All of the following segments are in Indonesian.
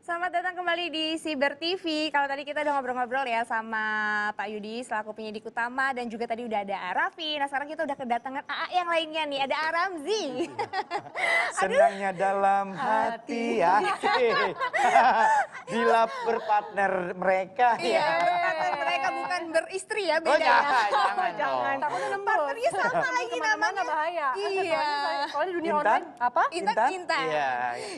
Selamat datang kembali di Siber TV. Kalau tadi kita udah ngobrol-ngobrol ya sama Pak Yudi selaku penyidik utama dan juga tadi udah ada Raffi. Nah sekarang kita udah kedatangan AA yang lainnya nih, ada Aramzi. Senangnya dalam hati ya. Bila berpartner mereka Iya, ya. berpartner mereka bukan beristri ya, beda ya. Jangan. Takutnya partnernya sama lagi namanya. Bahaya. Iya. Kalau di dunia Intan? online apa? Intan. Iya.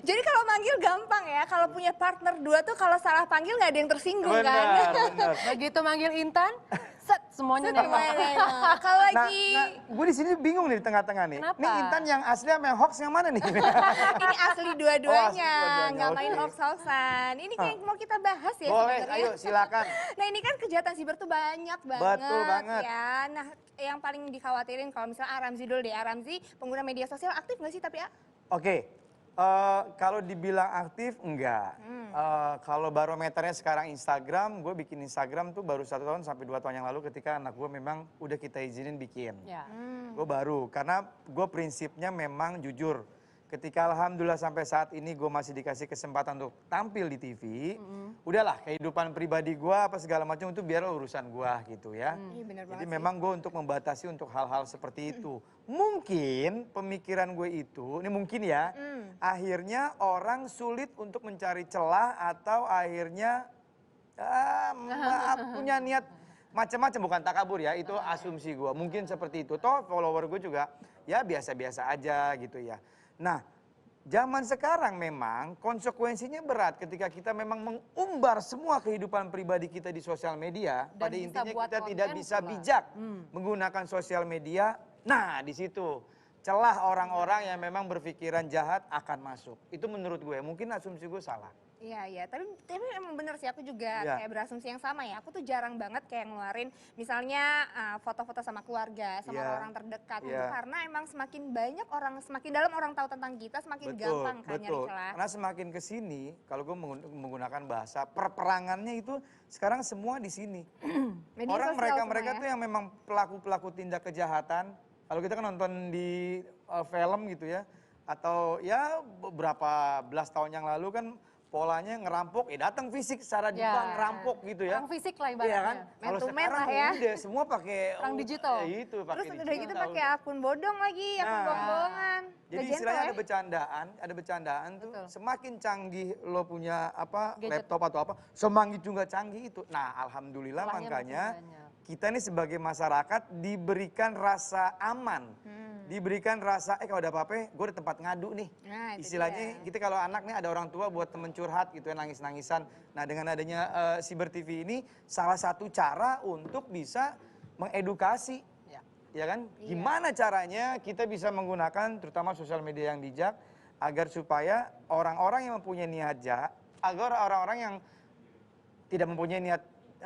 Jadi kalau manggil gampang ya, kalau punya partner dua tuh kalau salah panggil nggak ada yang tersinggung kan. Benar. Begitu manggil Intan, set semuanya nengok. Kalau Nah, lagi gue di sini bingung nih di tengah-tengah nih. Kenapa? Ini Intan yang asli sama yang hoax yang mana nih? ini asli dua-duanya, nggak main oke. hoax-hoaxan. Ini kayak mau kita bahas ya Boleh, sebenarnya. ayo silakan. Nah ini kan kejahatan siber tuh banyak banget. Betul banget. Ya. Nah yang paling dikhawatirin kalau misalnya Aramzi dulu deh. Aramzi pengguna media sosial aktif nggak sih tapi ya? Oke, kalau dibilang aktif enggak. Kalau barometernya sekarang Instagram, gue bikin Instagram tuh baru 1 tahun sampai 2 tahun yang lalu ketika anak gue memang udah kita izinin bikin. Ya. Gue baru, karena gue prinsipnya memang jujur. Ketika alhamdulillah sampai saat ini gue masih dikasih kesempatan untuk tampil di TV, udahlah kehidupan pribadi gue apa segala macam itu biar urusan gue gitu ya. Iya bener Jadi banget memang gue untuk membatasi untuk hal-hal seperti itu. Mungkin pemikiran gue itu, ini mungkin ya, akhirnya orang sulit untuk mencari celah atau akhirnya punya niat macam-macam, bukan takabur ya, itu asumsi gue. Mungkin seperti itu, toh follower gue juga ya biasa-biasa aja gitu ya. Nah, zaman sekarang memang konsekuensinya berat ketika kita memang mengumbar semua kehidupan pribadi kita di sosial media. Dan Pada bisa intinya buat kita tidak konten bisa pula. bijak menggunakan sosial media. Nah, di situ celah orang-orang yang memang berpikiran jahat akan masuk. Itu menurut gue, mungkin asumsi gue salah. Iya, tapi emang bener sih aku juga Iya. kayak berasumsi yang sama ya. Aku tuh jarang banget kayak ngeluarin misalnya foto-foto sama keluarga, sama Iya. orang terdekat gitu. Iya. Karena emang semakin banyak orang, semakin dalam orang tahu tentang kita, semakin gampang kan nyari Betul. celah. Karena semakin ke sini, kalau gue menggunakan bahasa perperangannya itu sekarang semua di sini. Media Orang sosial mereka semua ya. tuh yang memang pelaku-pelaku tindak kejahatan. Kalau kita kan nonton di film gitu ya, atau ya beberapa belas tahun yang lalu kan polanya ngerampok, datang fisik secara Ya. Jepang ngerampok gitu ya. Orang fisik lah Iya ibaratnya. kan? Man Kalau to man sekarang lah ya. udah semua pakai Orang digital. Itu pakai Terus udah gitu digital. pakai akun bodong lagi, akun Nah. bohong-bohongan. Jadi Lagian istilahnya tuh ada bercandaan tuh Betul. semakin canggih lo punya apa Gadget. laptop atau apa, semakin juga canggih itu. Nah, alhamdulillah Celahnya makanya makin banyak. kita nih sebagai masyarakat diberikan rasa aman. Diberikan rasa kalau ada apa-apa gue ada tempat ngadu nih. Nah, itu Istilahnya kita kalau anak nih ada orang tua buat temen curhat gitu ya, nangis-nangisan. Nah, dengan adanya Siber TV ini salah satu cara untuk bisa mengedukasi. Ya. Ya kan? Iya. Gimana caranya kita bisa menggunakan terutama sosial media yang bijak agar supaya orang-orang yang mempunyai niat jahat, agar orang-orang yang tidak mempunyai niat,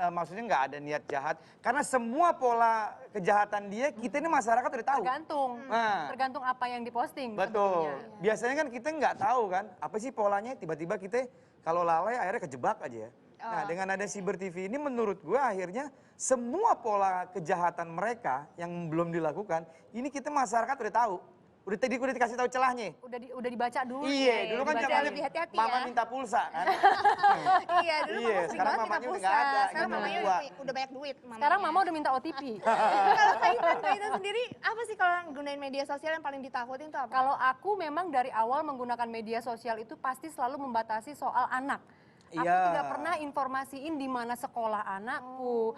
maksudnya nggak ada niat jahat, karena semua pola kejahatan dia kita ini masyarakat udah tahu. Tergantung. Nah. Tergantung apa yang diposting. Betul. sebetulnya. Biasanya kan kita nggak tahu kan, apa sih polanya, tiba-tiba kita kalau lalai akhirnya kejebak aja ya. Nah, dengan ada Siber TV ini menurut gue akhirnya semua pola kejahatan mereka yang belum dilakukan, ini kita masyarakat udah tahu. Udah dikasih tahu celahnya. Udah dibaca dulu. Iya, dulu kan dibaca zaman lebih hati-hati mama ya. minta pulsa kan. Iya, dulu Iya, mama sering sekarang banget minta mamanya udah pulsa. nggak ada, Sekarang gitu, mamanya tua. udah banyak duit. Sekarang mama udah minta OTP. Kalau Kaitan sendiri, apa sih kalau gunain media sosial yang paling ditakutin tuh apa? Kalau aku memang dari awal menggunakan media sosial itu pasti selalu membatasi soal anak. Aku Iya. tidak pernah informasiin di mana sekolah anakku.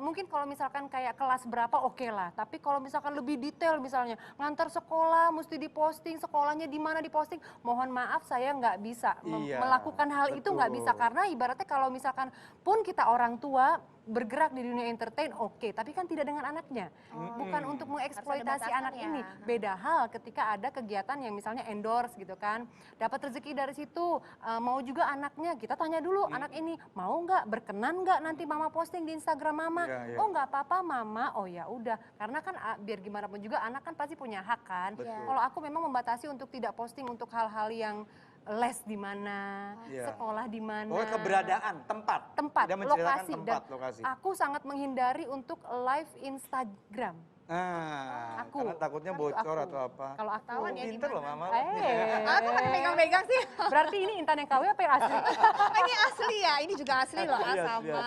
Mungkin kalau misalkan kayak kelas berapa oke lah. Tapi kalau misalkan lebih detail misalnya ngantar sekolah mesti diposting, sekolahnya di mana diposting. Mohon maaf saya nggak bisa Iya, melakukan hal itu nggak bisa betul. karena ibaratnya kalau misalkan pun kita orang tua bergerak di dunia entertain oke, tapi kan tidak dengan anaknya. Bukan untuk mengeksploitasi batasan anak ya. ini. Beda hal ketika ada kegiatan yang misalnya endorse gitu kan. Dapat rezeki dari situ, mau juga anaknya, kita tanya dulu anak ini mau nggak, berkenan nggak nanti mama posting di Instagram mama. Iya, iya. Oh nggak apa-apa mama, oh ya udah. Karena kan biar gimana pun juga anak kan pasti punya hak kan. Betul. Kalau aku memang membatasi untuk tidak posting untuk hal-hal yang les di mana, Iya. sekolah di mana. Pokoknya keberadaan, tempat. Tempat, Tidak menceritakan lokasi. tempat, Dan lokasi. aku sangat menghindari untuk live Instagram. Nah, Aku. karena takutnya Kan itu bocor aku. atau apa. Kalau aku. Ketahuan ya Pinter loh gimana. mama. Aku kan pegang-pegang sih. Berarti ini Intan yang KW apa yang asli? Ini asli ya, ini juga asli loh Asli, asli, sama.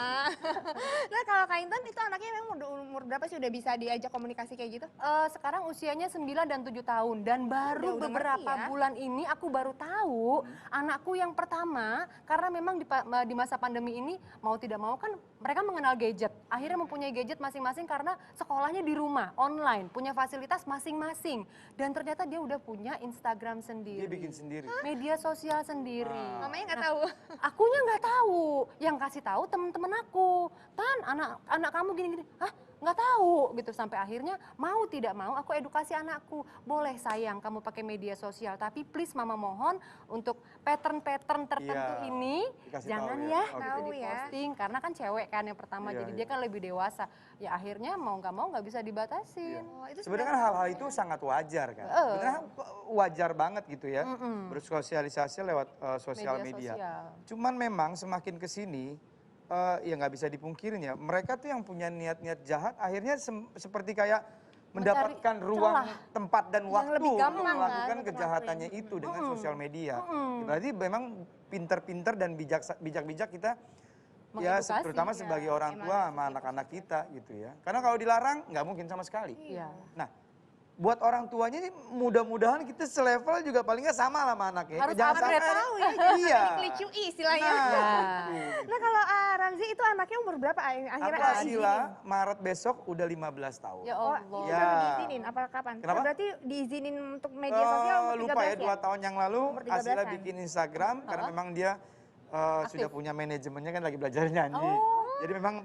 Nah kalau Kak Intan itu anaknya memang udah umur berapa sih udah bisa diajak komunikasi kayak gitu? Sekarang usianya 9 dan 7 tahun dan baru Udah beberapa ngerti ya. bulan ini aku baru tahu anakku yang pertama karena memang di masa pandemi ini mau tidak mau kan mereka mengenal gadget. Akhirnya mempunyai gadget masing-masing karena sekolahnya di rumah online, punya fasilitas masing-masing dan ternyata dia udah punya Instagram sendiri. Dia bikin sendiri. Media sosial sendiri. Mamanya nggak tahu. Akunya nggak tahu, yang kasih tahu teman-teman aku. Tan, anak kamu gini-gini. Hah? Nggak tahu gitu sampai akhirnya mau tidak mau aku edukasi anakku. Boleh sayang kamu pakai media sosial, tapi please mama mohon untuk pattern-pattern tertentu Iya, ini dikasih jangan tahu ya, ya. gitu Tahu ya. diposting karena kan cewek kan yang pertama Iya, jadi iya. dia kan lebih dewasa. Ya akhirnya mau nggak bisa dibatasin. Oh, itu Sebenarnya kan hal-hal itu sangat wajar kan. Sebenarnya wajar banget gitu ya. Bersosialisasi lewat sosial media. Sosial. Cuman memang semakin ke sini ya nggak bisa dipungkirin ya. Mereka tuh yang punya niat-niat jahat akhirnya seperti kayak mendapatkan ruang, tempat dan waktu lebih untuk gampang kan melakukan untuk kejahatannya itu dengan sosial media. Berarti memang pinter-pinter dan bijak-bijak kita ya Mengedukasi, terutama ya, sebagai orang tua sama anak-anak kita gitu ya. Karena kalau dilarang nggak mungkin sama sekali. Iya. Nah, buat orang tuanya ini mudah-mudahan kita selevel juga paling nggak sama lah sama anaknya. Harus Jangan upgrade. sampai tahu ya, iya. Diklicui istilahnya. Nah, Nah kalau Ramzi itu anaknya umur berapa akhirnya aku izinin? Asila Maret besok udah 15 tahun. Ya Oh, Allah. itu Ya. baru diizinin, apa kapan? Kenapa? Berarti diizinin untuk media sosial umur 13 lupa ya 2 tahun yang lalu Umur 13-an. Asila bikin Instagram karena memang dia sudah punya manajemennya kan lagi belajar nyanyi. Jadi memang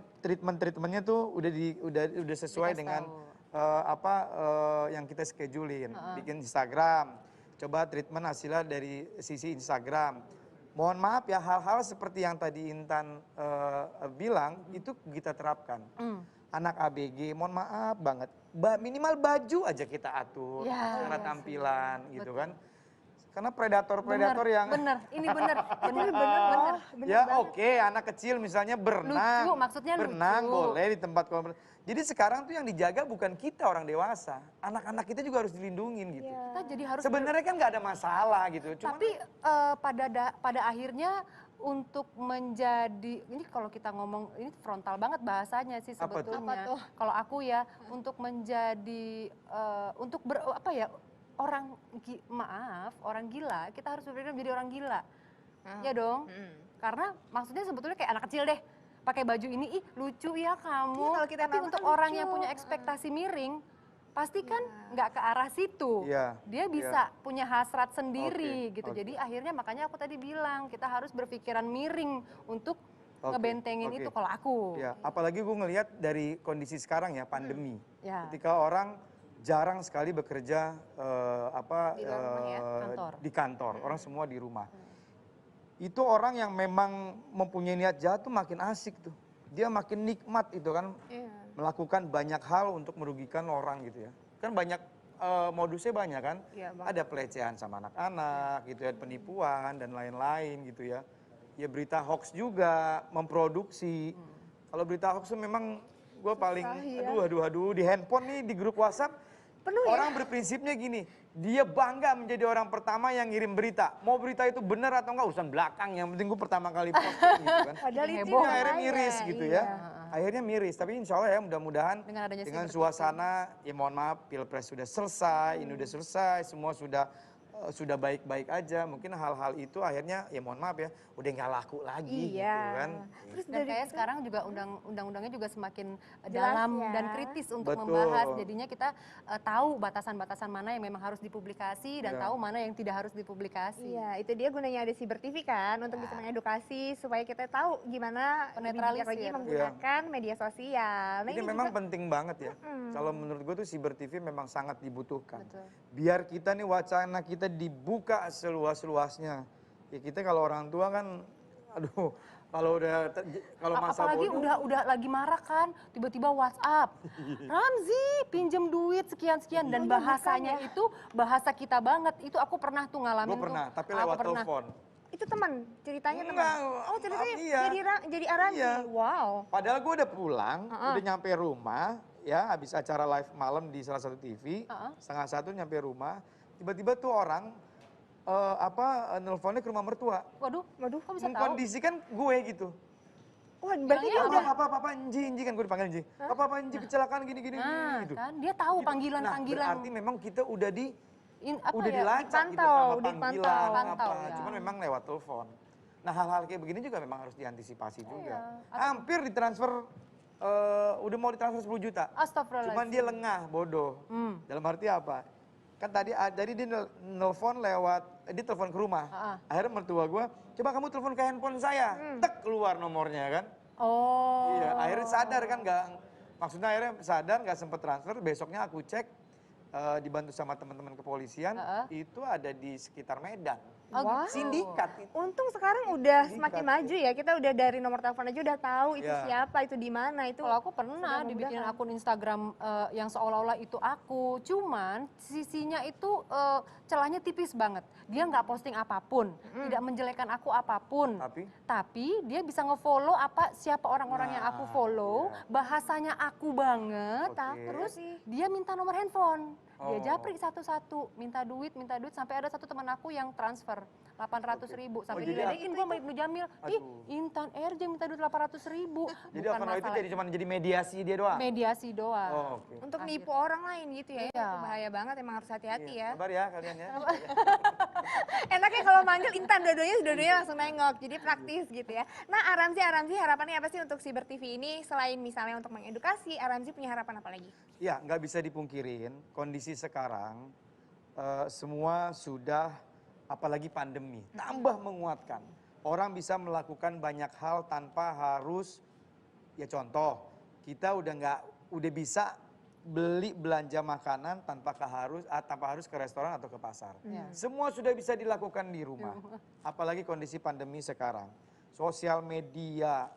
treatmentnya tuh udah sesuai Dikasih dengan tahu. yang kita schedulein. Bikin Instagram. Coba treatment Asila dari sisi Instagram. Mohon maaf ya hal-hal seperti yang tadi Intan bilang itu kita terapkan. Anak ABG, mohon maaf banget. Minimal baju aja kita atur Ya, secara ya, tampilan gitu kan. Karena predator-predator yang Bener, ini bener. ya oke, anak kecil misalnya berenang. Lucu, maksudnya berenang lucu. boleh di tempat kolam. Jadi sekarang tuh yang dijaga bukan kita orang dewasa. Anak-anak kita juga harus dilindungin gitu. Kita jadi harus Sebenarnya kan nggak ada masalah gitu. Cuman tapi pada akhirnya untuk menjadi ini kalau kita ngomong ini frontal banget bahasanya sih Apa tuh? sebetulnya. Apa tuh? Kalau aku ya untuk menjadi orang gila kita harus berpikir menjadi orang gila. Ya dong. Karena maksudnya sebetulnya kayak anak kecil deh. Pakai baju ini ih lucu ya kamu. Iya, kalau kita Tapi nama untuk kan orang lucu. yang punya ekspektasi miring pasti kan nggak ke arah situ. Iya, Dia iya. bisa punya hasrat sendiri Oke, gitu. oke. Jadi akhirnya makanya aku tadi bilang kita harus berpikiran miring untuk Oke, ngebentengin oke. itu kalau aku. ya, apalagi gue ngelihat dari kondisi sekarang ya pandemi. Ya. Ketika orang jarang sekali bekerja Di luar rumah ya, kantor. di kantor, orang semua di rumah. Itu orang yang memang mempunyai niat jahat tuh makin asik tuh. Dia makin nikmat itu kan Iya. melakukan banyak hal untuk merugikan orang gitu ya. Kan banyak modusnya banyak kan. Iya, Bang. Ada pelecehan sama anak-anak gitu ya, penipuan dan lain-lain gitu ya. Ya berita hoax juga, memproduksi. Kalau berita hoax tuh memang gue paling ya. aduh di handphone nih di grup WhatsApp Penuh ya? orang berprinsipnya gini, dia bangga menjadi orang pertama yang ngirim berita. Mau berita itu benar atau enggak urusan belakang, yang penting gue pertama kali posting gitu kan. Padahal Bikin itu heboh. Ya, akhirnya bahaya, miris gitu iya. ya. Akhirnya miris, tapi insya Allah ya mudah-mudahan Dengan adanya dengan cyber suasana, ya mohon maaf Pilpres sudah selesai, ini udah selesai, semua sudah baik-baik aja. Mungkin hal-hal itu akhirnya ya mohon maaf ya, udah nggak laku lagi Iya. gitu kan. Terus Dan dari kayak itu- sekarang juga undang-undangnya juga semakin Jelas dalam ya. dan kritis untuk Betul. membahas. Jadinya kita tahu batasan-batasan mana yang memang harus dipublikasi dan Iya. tahu mana yang tidak harus dipublikasi. Iya, itu dia gunanya ada Cyber TV kan untuk bisa mengedukasi supaya kita tahu gimana lebih bijak lagi Penetralisir. menggunakan media sosial. Nah, Ini ini memang juga penting banget ya. Kalau menurut gue tuh Cyber TV memang sangat dibutuhkan. Betul. Biar kita nih wacana kita dibuka seluas-luasnya. Ya kita kalau orang tua kan, aduh, kalau masa Apalagi bodoh. udah lagi marah kan, tiba-tiba WhatsApp, Ramzi pinjem duit sekian-sekian dan bahasanya itu bahasa kita banget. Itu aku pernah tuh ngalamin Gue pernah, tuh. tapi Aku lewat pernah. telepon. itu teman, ceritanya teman. Enggak, Oh, ceritanya iya. jadi Aramzi. Iya. Wow. Padahal gue udah pulang, udah nyampe rumah, ya habis acara live malam di salah satu TV, setengah satu nyampe rumah, tiba-tiba tuh orang nelponnya ke rumah mertua. Waduh, kok bisa tahu? Mengkondisikan gue gitu. Wah, berarti dia Bilangnya udah Papa Enji kan gue dipanggil Enji. Papa Enji kecelakaan gini Nah, gitu. kan dia tahu Gitu. Nah, panggilan-panggilan. berarti memang kita udah Apa ya? dilacak gitu dipantau, sama dipantau. panggilan Pantau, apa. ya. Cuman memang lewat telepon. Nah, hal-hal kayak begini juga memang harus diantisipasi juga. Iya. Hampir ditransfer udah mau ditransfer 10 juta. Astagfirullahaladzim. Cuman dia lengah, bodoh. Dalam arti apa? Kan tadi dia nelfon lewat, dia telepon ke rumah. Akhirnya mertua gue, coba kamu telepon ke handphone saya. Tek, keluar nomornya kan. Oh. Iya, akhirnya sadar kan maksudnya akhirnya sadar nggak sempet transfer. Besoknya aku cek dibantu sama teman-teman kepolisian itu ada di sekitar Medan. Wah. Sindikat itu. Untung sekarang udah Sindikat semakin ya. maju ya. Kita udah dari nomor telepon aja udah tahu itu Ya. siapa, itu di mana, itu. Kalau aku pernah sudah dibikin memudahkan. akun Instagram yang seolah-olah itu aku, cuman sisinya itu celahnya tipis banget. Dia nggak posting apapun, tidak menjelekkan aku apapun. Tapi dia bisa ngefollow siapa orang-orang yang aku follow, bahasanya aku banget. Oke. Terus dia minta nomor handphone. Dia Oh. japri satu-satu, minta duit sampai ada satu teman aku yang transfer 800.000 sampai jadi diledekin gue sama Ibnu Jamil. Ih, Aduh. Intan RJ minta duit 800.000. Jadi akun itu cuma jadi mediasi dia doang. mediasi doang. Oh, oke. Untuk nipu orang lain gitu ya. Iya. Itu bahaya banget, emang harus hati-hati ya. Sabar ya kalian ya. Enaknya kalau manggil Intan, dua-duanya langsung nengok. Jadi praktis gitu ya. Nah, Aramzi harapannya apa sih untuk Siber TV ini? Selain misalnya untuk mengedukasi, Aramzi punya harapan apa lagi? Ya, nggak bisa dipungkirin kondisi sekarang semua sudah, apalagi pandemi, tambah menguatkan. Orang bisa melakukan banyak hal tanpa harus, ya contoh, kita udah bisa beli belanja makanan tanpa harus ke restoran atau ke pasar. Semua sudah bisa dilakukan di rumah. Apalagi kondisi pandemi sekarang. Sosial media,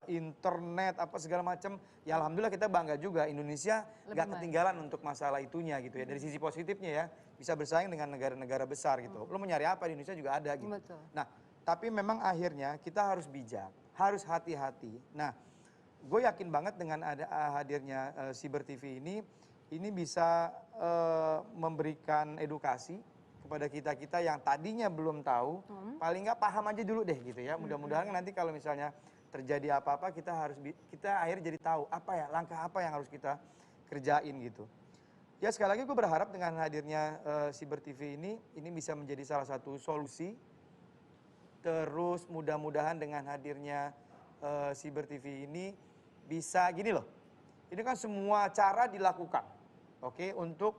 internet, segala macam. Ya alhamdulillah kita bangga juga Indonesia nggak ketinggalan untuk masalah itunya gitu ya. Dari sisi positifnya ya, bisa bersaing dengan negara-negara besar gitu. Lo mau nyari apa di Indonesia juga ada gitu. Betul. Nah, tapi memang akhirnya kita harus bijak, harus hati-hati. Nah, gue yakin banget dengan hadirnya Siber TV ini bisa memberikan edukasi kepada kita-kita yang tadinya belum tahu, paling nggak paham aja dulu deh gitu ya. Mudah-mudahan nanti kalau misalnya terjadi apa-apa kita akhirnya jadi tahu langkah apa yang harus kita kerjain gitu. Ya sekali lagi gue berharap dengan hadirnya Siber TV ini bisa menjadi salah satu solusi. Terus mudah-mudahan dengan hadirnya Siber TV ini bisa gini loh. Ini kan semua cara dilakukan. Oke, untuk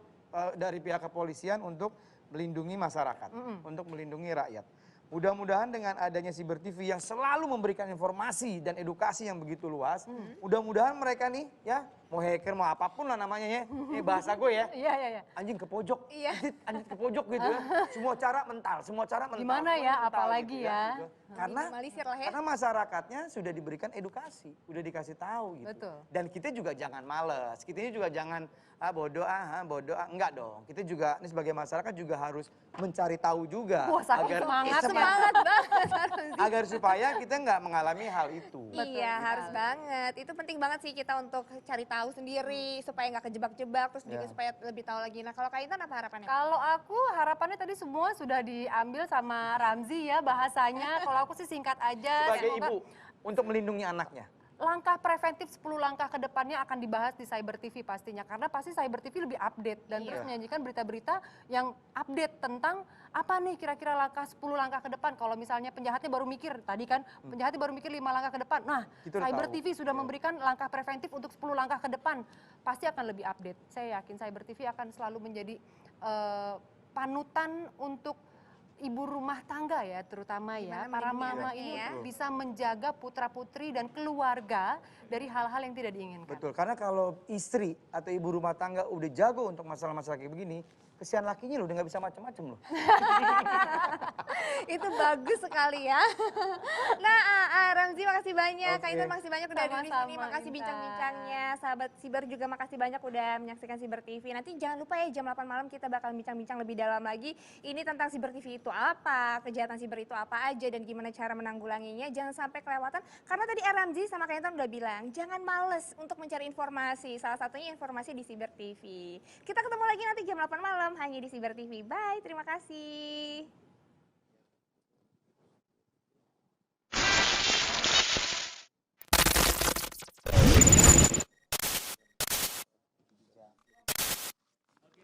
dari pihak kepolisian untuk melindungi masyarakat, untuk melindungi rakyat. Mudah-mudahan dengan adanya Siber TV yang selalu memberikan informasi dan edukasi yang begitu luas, mudah-mudahan mereka nih ya, mau hacker mau apapun lah namanya ya, bahasa gue ya, Iya. anjing ke pojok, Iya. anjing ke pojok gitu ya. Semua cara mental. Gimana ya, apalagi gitu ya. gitu. Minimalisir lah ya. Karena masyarakatnya sudah diberikan edukasi, udah dikasih tahu gitu. Betul. Dan kita juga jangan males, kita juga jangan bodoh enggak dong. Kita juga ini sebagai masyarakat juga harus mencari tahu juga Wah, saking semangat banget Aramzi. agar supaya kita nggak mengalami hal itu. Iya, harus banget. Itu penting banget sih kita untuk cari tahu sendiri supaya nggak kejebak-jebak, terus juga supaya lebih tahu lagi. Nah, kalau Kak Intan apa harapannya? Kalau aku harapannya tadi semua sudah diambil sama Ramzi ya bahasanya. Kalau aku sih singkat aja. Sebagai Semoga ibu untuk melindungi anaknya. langkah preventif 10 langkah ke depannya akan dibahas di Cyber TV pastinya. Karena pasti Cyber TV lebih update dan terus menyajikan berita-berita yang update tentang apa nih kira-kira langkah 10 langkah ke depan. Kalau misalnya penjahatnya baru mikir, tadi kan penjahatnya baru mikir 5 langkah ke depan. Nah, Kita udah Cyber tahu. TV sudah memberikan langkah preventif untuk 10 langkah ke depan. Pasti akan lebih update. Saya yakin Cyber TV akan selalu menjadi panutan untuk ibu rumah tangga ya, terutama ya, Gimana para melindungi mama anaknya ini ya. bisa menjaga putra-putri dan keluarga dari hal-hal yang tidak diinginkan. Betul, karena kalau istri atau ibu rumah tangga udah jago untuk masalah-masalah kayak begini, kesian lakinya loh, dia nggak bisa macam-macam loh. Itu bagus sekali ya. Nah, Ramzi makasih banyak, Kak Oke. Intan makasih banyak udah ada di sini, Sama-sama, makasih Intan. bincang-bincangnya. Sahabat Siber juga makasih banyak udah menyaksikan Siber TV. Nanti jangan lupa ya jam 8 malam kita bakal bincang-bincang lebih dalam lagi. Ini tentang Siber TV itu apa, kejahatan siber itu apa aja dan gimana cara menanggulanginya. Jangan sampai kelewatan karena tadi Ramzi sama Kak Intan udah bilang, jangan males untuk mencari informasi. Salah satunya informasi di Siber TV. Kita ketemu lagi nanti jam 8 malam hanya di Siber TV. Bye, terima kasih.